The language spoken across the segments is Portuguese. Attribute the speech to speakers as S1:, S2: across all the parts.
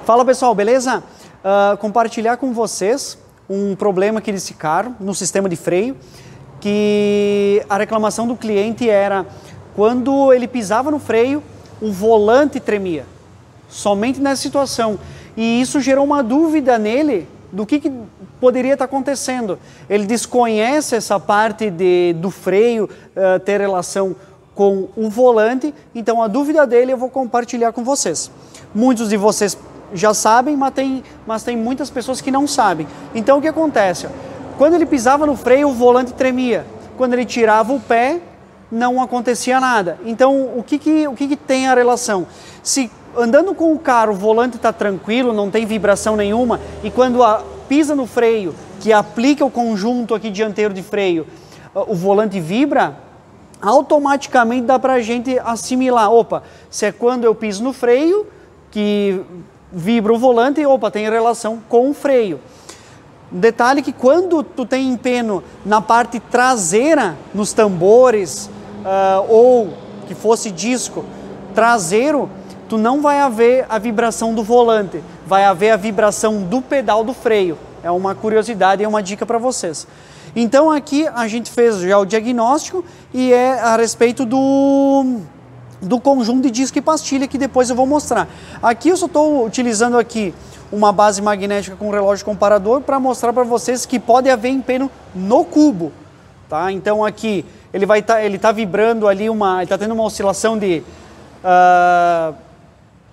S1: Fala pessoal, beleza? Compartilhar com vocês um problema que eles ficaram no sistema de freio, que a reclamação do cliente era quando ele pisava no freio, o volante tremia, somente nessa situação. E isso gerou uma dúvida nele do que poderia estar acontecendo. Ele desconhece essa parte do freio ter relação com o volante, então a dúvida dele eu vou compartilhar com vocês. Muitos de vocês já sabem, mas tem muitas pessoas que não sabem. Então o que acontece? Quando ele pisava no freio, o volante tremia. Quando ele tirava o pé, não acontecia nada. Então o que tem a relação? Se andando com o carro, o volante está tranquilo, não tem vibração nenhuma, e quando pisa no freio, que aplica o conjunto aqui dianteiro de freio, o volante vibra, automaticamente dá para a gente assimilar, opa, se é quando eu piso no freio, que vibra o volante, opa, tem relação com o freio. Detalhe que quando tu tem empeno na parte traseira, nos tambores, ou que fosse disco traseiro, tu não vai haver a vibração do volante, vai haver a vibração do pedal do freio. É uma curiosidade e é uma dica para vocês. Então aqui a gente fez já o diagnóstico e é a respeito do conjunto de disco e pastilha que depois eu vou mostrar. Aqui eu só estou utilizando aqui uma base magnética com relógio comparador para mostrar para vocês que pode haver empeno no cubo, tá? Então aqui ele tá vibrando ali ele está tendo uma oscilação de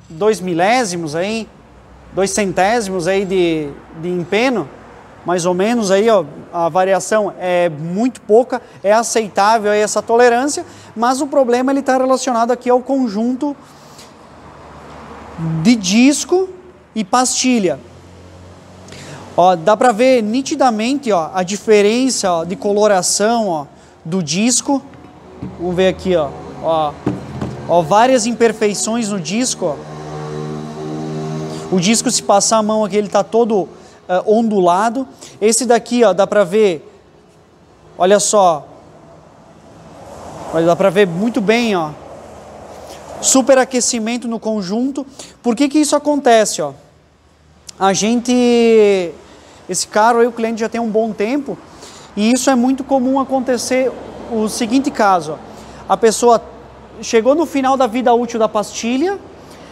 S1: 2 milésimos aí, 2 centésimos aí de empeno, mais ou menos aí, ó, a variação é muito pouca, é aceitável aí essa tolerância, mas o problema ele está relacionado aqui ao conjunto de disco e pastilha. Ó, dá para ver nitidamente, ó, a diferença, ó, de coloração, ó, do disco. Vamos ver aqui, ó, várias imperfeições no disco, ó. O disco, se passar a mão aqui, ele está todo ondulado. Esse daqui, ó, dá para ver, olha só, dá para ver muito bem, ó, superaquecimento no conjunto. Por que isso acontece, ó? Esse carro aí o cliente já tem um bom tempo e isso é muito comum acontecer o seguinte caso, ó. A pessoa chegou no final da vida útil da pastilha,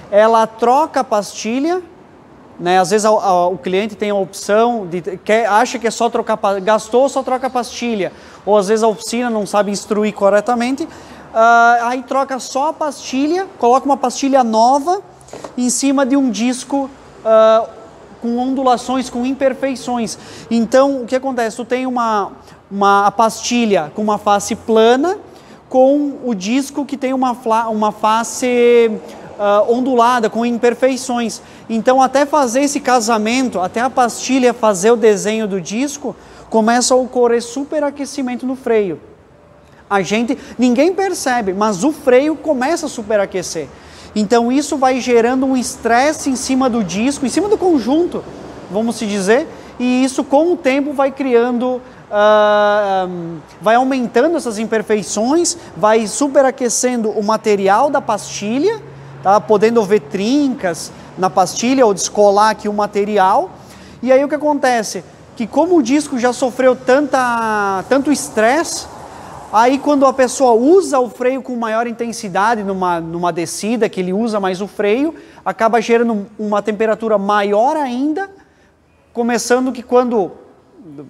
S1: ela troca a pastilha, né? Às vezes o cliente tem a opção, acha que é só trocar, gastou, só troca a pastilha, ou às vezes a oficina não sabe instruir corretamente, aí troca só a pastilha, coloca uma pastilha nova em cima de um disco com ondulações, com imperfeições. Então o que acontece? Tu tem uma pastilha com uma face plana, com o disco que tem uma face ondulada, com imperfeições. Então até fazer esse casamento, até a pastilha fazer o desenho do disco, começa a ocorrer superaquecimento no freio. Ninguém percebe, mas o freio começa a superaquecer. Então isso vai gerando um estresse em cima do disco, em cima do conjunto, vamos se dizer, e isso com o tempo vai criando, vai aumentando essas imperfeições, vai superaquecendo o material da pastilha, tá? Podendo haver trincas na pastilha ou descolar aqui o material. E aí o que acontece? Que como o disco já sofreu tanto estresse, aí quando a pessoa usa o freio com maior intensidade numa descida, que ele usa mais o freio, acaba gerando uma temperatura maior ainda, começando que quando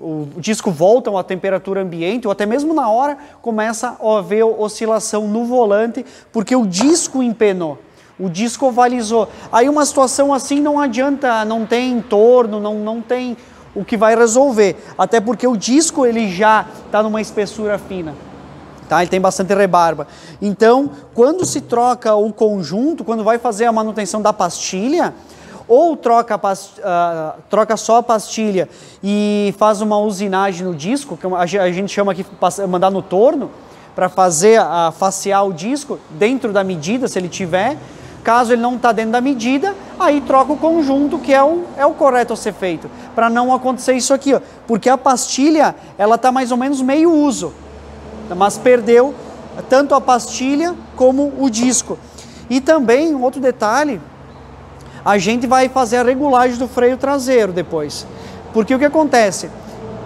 S1: o disco volta a temperatura ambiente, ou até mesmo na hora, começa a haver oscilação no volante, porque o disco empenou, o disco ovalizou. Aí uma situação assim não adianta, não tem entorno, não tem o que vai resolver, até porque o disco ele já está numa espessura fina. Tá? Ele tem bastante rebarba. Então, quando se troca o conjunto, quando vai fazer a manutenção da pastilha, ou troca só a pastilha e faz uma usinagem no disco, que a gente chama aqui mandar no torno, para fazer facear o disco dentro da medida, se ele tiver. Caso ele não está dentro da medida, aí troca o conjunto, que é o correto a ser feito, para não acontecer isso aqui, ó, porque a pastilha ela está mais ou menos meio uso, mas perdeu tanto a pastilha como o disco. E também, um outro detalhe, a gente vai fazer a regulagem do freio traseiro depois. Porque o que acontece?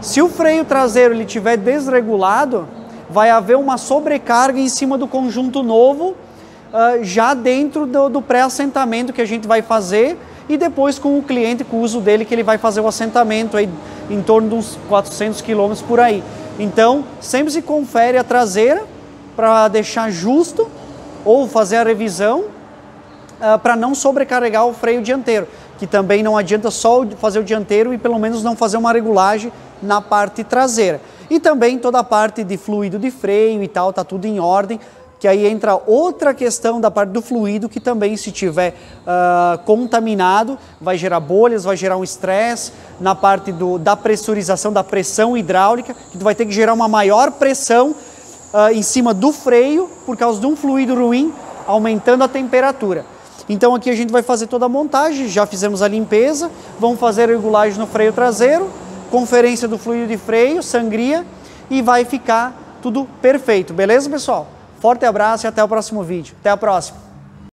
S1: Se o freio traseiro ele estiver desregulado, vai haver uma sobrecarga em cima do conjunto novo, já dentro do pré-assentamento que a gente vai fazer, e depois com o cliente, com o uso dele, que ele vai fazer o assentamento aí em torno de uns 400 km por aí. Então, sempre se confere a traseira para deixar justo, ou fazer a revisão para não sobrecarregar o freio dianteiro, que também não adianta só fazer o dianteiro e pelo menos não fazer uma regulagem na parte traseira. E também toda a parte de fluido de freio e tal, tá tudo em ordem, que aí entra outra questão da parte do fluido, que também se tiver contaminado, vai gerar bolhas, vai gerar um estresse na parte da pressurização, da pressão hidráulica, que tu vai ter que gerar uma maior pressão em cima do freio, por causa de um fluido ruim, aumentando a temperatura. Então aqui a gente vai fazer toda a montagem, já fizemos a limpeza, vamos fazer a regulagem no freio traseiro, conferência do fluido de freio, sangria, e vai ficar tudo perfeito, beleza, pessoal? Forte abraço e até o próximo vídeo. Até a próxima!